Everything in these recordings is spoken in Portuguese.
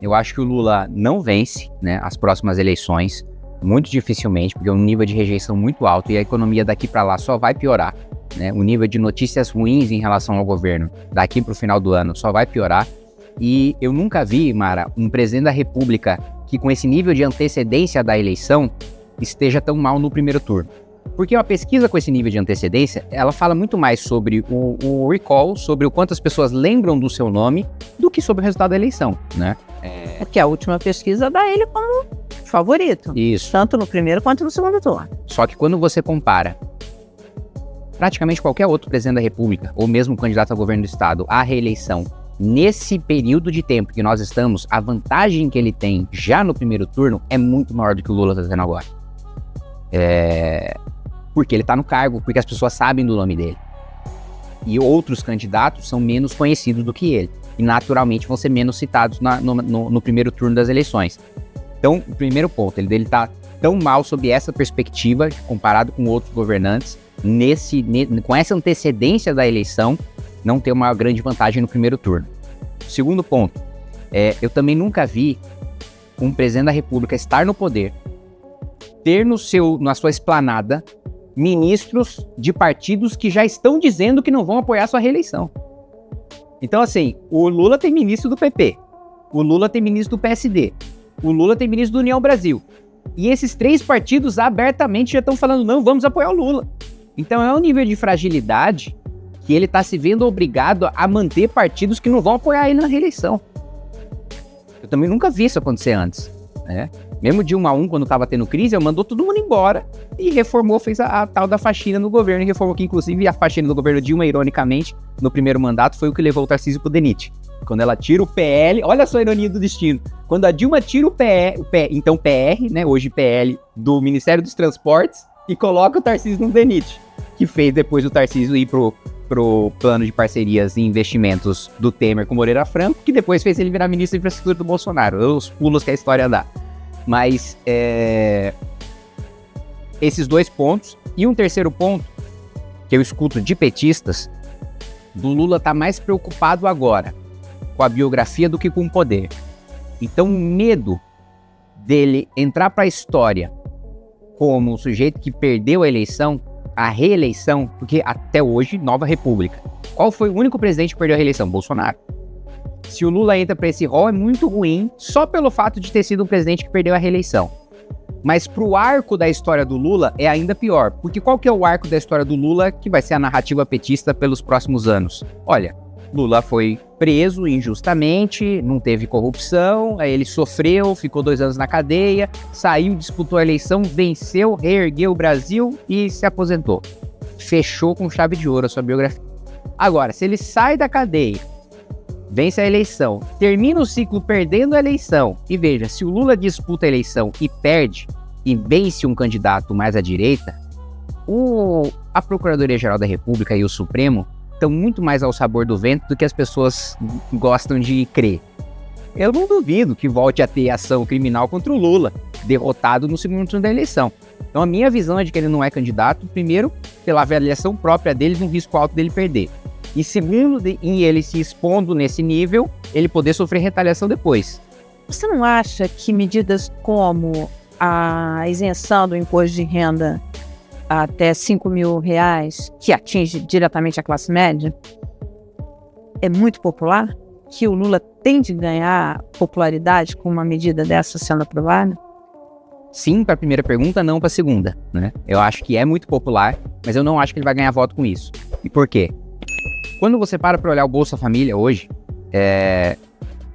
Eu acho que o Lula não vence, né, as próximas eleições, muito dificilmente, porque é um nível de rejeição muito alto e a economia daqui para lá só vai piorar, né? O nível de notícias ruins em relação ao governo daqui para o final do ano só vai piorar. E eu nunca vi, Mara, um presidente da República que com esse nível de antecedência da eleição esteja tão mal no primeiro turno. Porque uma pesquisa com esse nível de antecedência, ela fala muito mais sobre o recall, sobre o quanto as pessoas lembram do seu nome, do que sobre o resultado da eleição, né? Porque a última pesquisa dá ele como favorito. Isso. Tanto no primeiro quanto no segundo turno. Só que quando você compara praticamente qualquer outro presidente da República, ou mesmo candidato a governo do estado, à reeleição, nesse período de tempo que nós estamos, a vantagem que ele tem já no primeiro turno é muito maior do que o Lula está tendo agora. Porque ele está no cargo, porque as pessoas sabem do nome dele. E outros candidatos são menos conhecidos do que ele. E naturalmente vão ser menos citados no primeiro turno das eleições. Então, o primeiro ponto, ele está tão mal sob essa perspectiva, comparado com outros governantes, com essa antecedência da eleição, não ter uma grande vantagem no primeiro turno. Segundo ponto, eu também nunca vi um presidente da República estar no poder, ter na sua esplanada ministros de partidos que já estão dizendo que não vão apoiar sua reeleição. Então, assim, o Lula tem ministro do PP, o Lula tem ministro do PSD, o Lula tem ministro do União Brasil. E esses três partidos abertamente já estão falando, não, vamos apoiar o Lula. Então é um nível de fragilidade que ele está se vendo obrigado a manter partidos que não vão apoiar ele na reeleição. Eu também nunca vi isso acontecer antes, né? Mesmo de 1 a 1, quando estava tendo crise, ele mandou todo mundo embora e reformou, fez a tal da faxina no governo, e reformou que, inclusive, a faxina do governo Dilma, ironicamente, no primeiro mandato, foi o que levou o Tarcísio pro DENIT. Quando ela tira o PL, olha só a ironia do destino, quando a Dilma tira então PR, né, hoje PL, do Ministério dos Transportes, e coloca o Tarcísio no DENIT, que fez depois o Tarcísio ir pro plano de parcerias e investimentos do Temer com Moreira Franco, que depois fez ele virar ministro da infraestrutura do Bolsonaro. Os pulos que a história dá. Mas esses dois pontos. E um terceiro ponto, que eu escuto de petistas, do Lula tá mais preocupado agora com a biografia do que com o poder. Então o medo dele entrar para a história como o sujeito que perdeu a reeleição, porque até hoje, Nova República. Qual foi o único presidente que perdeu a reeleição? Bolsonaro. Se o Lula entra para esse rol, é muito ruim, só pelo fato de ter sido um presidente que perdeu a reeleição. Mas pro arco da história do Lula é ainda pior, porque qual que é o arco da história do Lula que vai ser a narrativa petista pelos próximos anos? Olha, Lula foi preso injustamente, não teve corrupção, aí ele sofreu, ficou 2 anos na cadeia, saiu, disputou a eleição, venceu, reergueu o Brasil e se aposentou. Fechou com chave de ouro a sua biografia. Agora, se ele sai da cadeia, vence a eleição, termina o ciclo perdendo a eleição, e veja, se o Lula disputa a eleição e perde, e vence um candidato mais à direita, a Procuradoria-Geral da República e o Supremo estão muito mais ao sabor do vento do que as pessoas gostam de crer. Eu não duvido que volte a ter ação criminal contra o Lula, derrotado no segundo turno da eleição. Então a minha visão é de que ele não é candidato, primeiro, pela avaliação própria dele, de um risco alto dele perder. E segundo, em ele se expondo nesse nível, ele poder sofrer retaliação depois. Você não acha que medidas como a isenção do imposto de renda até R$5 mil, que atinge diretamente a classe média, é muito popular? Que o Lula tem de ganhar popularidade com uma medida dessa sendo aprovada? Sim, para a primeira pergunta, não para a segunda, né? Eu acho que é muito popular, mas eu não acho que ele vai ganhar voto com isso. E por quê? Quando você para olhar o Bolsa Família hoje,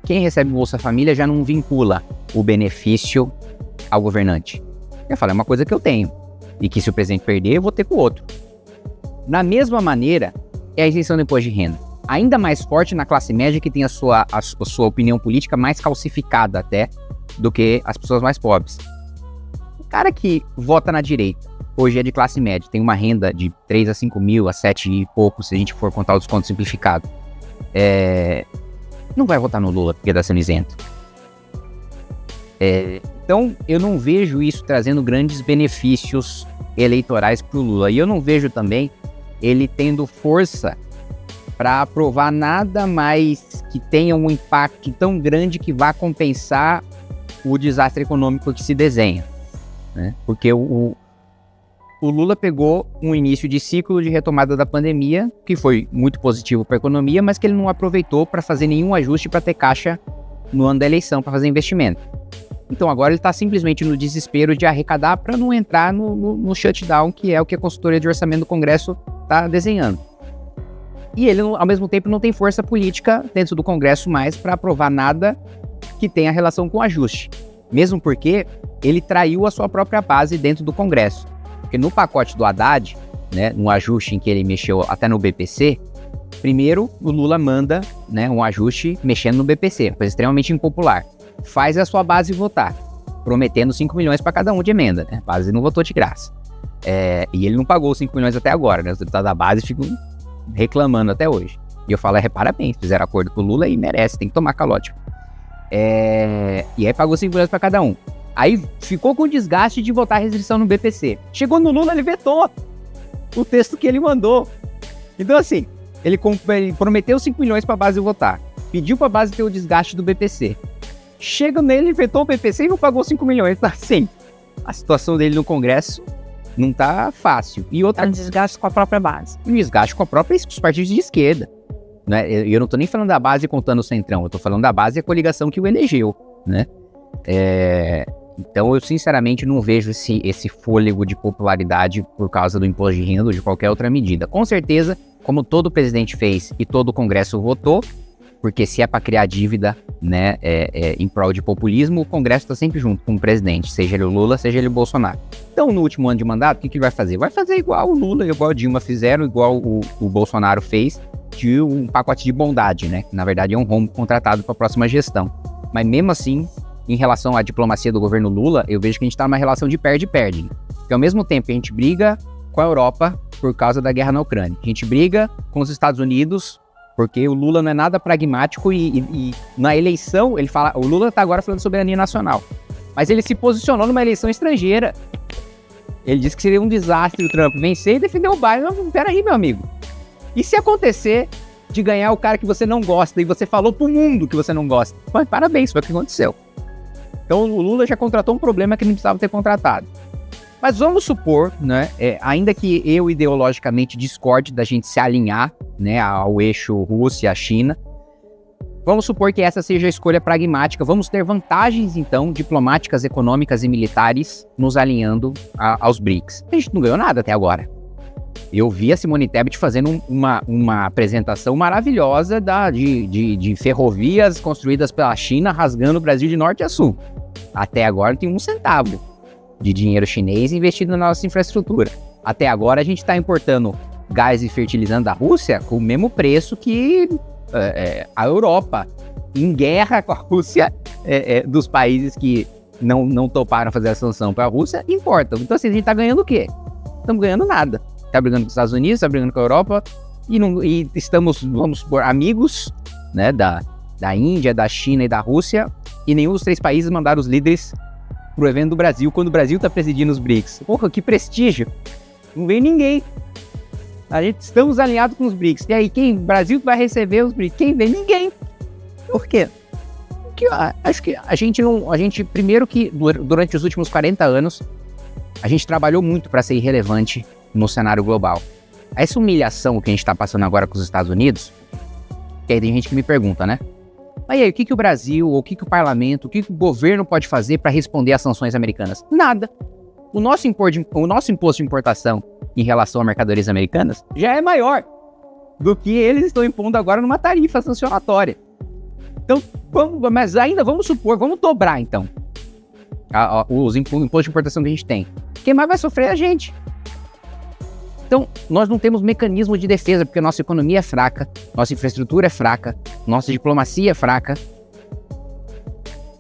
quem recebe o Bolsa Família já não vincula o benefício ao governante. Eu falo, é uma coisa que eu tenho, e que se o presidente perder, eu vou ter com o outro. Da mesma maneira, é a isenção do imposto de renda. Ainda mais forte na classe média, que tem a sua opinião política mais calcificada até do que as pessoas mais pobres. O cara que vota na direita, hoje é de classe média, tem uma renda de 3 a 5 mil, a 7 e pouco, se a gente for contar o desconto simplificado, não vai votar no Lula porque está sendo isento. Então, eu não vejo isso trazendo grandes benefícios eleitorais para o Lula. E eu não vejo também ele tendo força para aprovar nada mais que tenha um impacto tão grande que vá compensar o desastre econômico que se desenha, né? Porque o Lula pegou um início de ciclo de retomada da pandemia, que foi muito positivo para a economia, mas que ele não aproveitou para fazer nenhum ajuste para ter caixa no ano da eleição, para fazer investimento. Então agora ele está simplesmente no desespero de arrecadar para não entrar no shutdown, que é o que a consultoria de orçamento do Congresso está desenhando. E ele, ao mesmo tempo, não tem força política dentro do Congresso mais para aprovar nada que tenha relação com ajuste. Mesmo porque ele traiu a sua própria base dentro do Congresso. Porque no pacote do Haddad, né, no ajuste em que ele mexeu até no BPC, primeiro o Lula manda, né, um ajuste mexendo no BPC, coisa extremamente impopular. Faz a sua base votar, prometendo 5 milhões para cada um de emenda, né? A base não votou de graça. E ele não pagou 5 milhões até agora, né? Os deputados da base ficam reclamando até hoje. E eu falo, parabéns, fizeram acordo com o Lula e merece, tem que tomar calote. E aí pagou 5 milhões para cada um. Aí ficou com desgaste de votar a restrição no BPC. Chegou no Lula, ele vetou o texto que ele mandou. Então assim, ele prometeu 5 milhões para a base votar, pediu para a base ter o desgaste do BPC. Chega nele, vetou o BPC e não pagou 5 milhões. Tá assim, a situação dele no Congresso não tá fácil. E outra, desgaste com a própria base. Um desgaste com os partidos de esquerda. Né? Eu não tô nem falando da base contando o Centrão, eu tô falando da base e a coligação que o elegeu, né? Então eu sinceramente não vejo esse fôlego de popularidade por causa do imposto de renda ou de qualquer outra medida. Com certeza, como todo presidente fez e todo o Congresso votou, porque se é para criar dívida, né, em prol de populismo, o Congresso está sempre junto com o presidente, seja ele o Lula, seja ele o Bolsonaro. Então, no último ano de mandato, o que ele vai fazer? Vai fazer igual o Lula, igual a Dilma fizeram, igual o Bolsonaro fez, de um pacote de bondade, né? Que na verdade é um rombo contratado para a próxima gestão. Mas mesmo assim, em relação à diplomacia do governo Lula, eu vejo que a gente está numa relação de perde-perde. Porque ao mesmo tempo que a gente briga com a Europa por causa da guerra na Ucrânia, a gente briga com os Estados Unidos porque o Lula não é nada pragmático e na eleição, ele fala, o Lula está agora falando de soberania nacional, mas ele se posicionou numa eleição estrangeira. Ele disse que seria um desastre o Trump vencer e defendeu o Biden. Não, peraí, meu amigo. E se acontecer de ganhar o cara que você não gosta e você falou pro mundo que você não gosta? Mas parabéns, foi o que aconteceu. Então o Lula já contratou um problema que não precisava ter contratado. Mas vamos supor, né, ainda que eu ideologicamente discorde da gente se alinhar, né, ao eixo Rússia-China, vamos supor que essa seja a escolha pragmática. Vamos ter vantagens, então, diplomáticas, econômicas e militares nos alinhando aos BRICS. A gente não ganhou nada até agora. Eu vi a Simone Tebet fazendo uma apresentação maravilhosa de ferrovias construídas pela China, rasgando o Brasil de norte a sul. Até agora não tem um centavo de dinheiro chinês investido na nossa infraestrutura. Até agora a gente está importando gás e fertilizante da Rússia com o mesmo preço que a Europa, em guerra com a Rússia, dos países que não toparam fazer a sanção para a Rússia, importam. Então assim, a gente está ganhando o quê? Estamos ganhando nada. Está brigando com os Estados Unidos, está brigando com a Europa e estamos, vamos supor, amigos, né, da Índia, da China e da Rússia, e nenhum dos 3 países mandaram os líderes pro evento do Brasil, quando o Brasil está presidindo os BRICS. Porra, que prestígio! Não veio ninguém. Estamos alinhados com os BRICS. E aí, o Brasil vai receber os BRICS? Quem vem? Ninguém. Por quê? Porque acho que a gente, primeiro que durante os últimos 40 anos, a gente trabalhou muito para ser irrelevante no cenário global. Essa humilhação que a gente está passando agora com os Estados Unidos, que aí tem gente que me pergunta, né? Mas e aí, o que o Brasil, ou o que o parlamento, o que o governo pode fazer para responder às sanções americanas? Nada. O nosso imposto de importação em relação a mercadorias americanas já é maior do que eles estão impondo agora numa tarifa sancionatória. Então, mas ainda vamos supor, vamos dobrar então os impostos de importação que a gente tem. Quem mais vai sofrer é a gente. Então, nós não temos mecanismo de defesa, porque nossa economia é fraca, nossa infraestrutura é fraca, nossa diplomacia é fraca.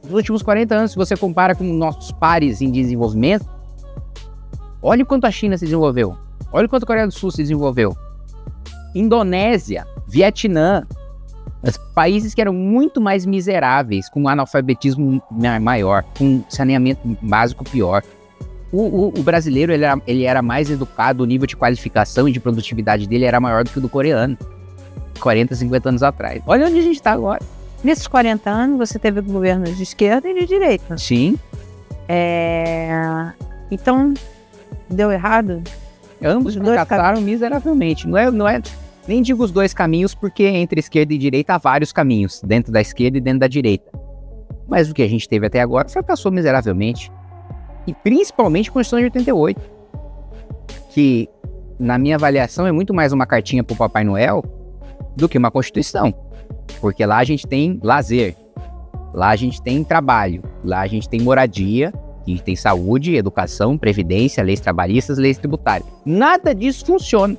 Nos últimos 40 anos, se você compara com nossos pares em desenvolvimento, olha o quanto a China se desenvolveu, olha o quanto a Coreia do Sul se desenvolveu. Indonésia, Vietnã, países que eram muito mais miseráveis, com analfabetismo maior, com saneamento básico pior. O brasileiro ele era mais educado, o nível de qualificação e de produtividade dele era maior do que o do coreano. 40, 50 anos atrás. Olha onde a gente está agora. Nesses 40 anos, você teve governos de esquerda e de direita. Sim. Então, deu errado? Ambos fracassaram miseravelmente. Não é, nem digo os dois caminhos, porque entre esquerda e direita há vários caminhos, dentro da esquerda e dentro da direita. Mas o que a gente teve até agora fracassou miseravelmente. E principalmente a Constituição de 88, que, na minha avaliação, é muito mais uma cartinha pro Papai Noel do que uma Constituição. Porque lá a gente tem lazer, lá a gente tem trabalho, lá a gente tem moradia, a gente tem saúde, educação, previdência, leis trabalhistas, leis tributárias. Nada disso funciona.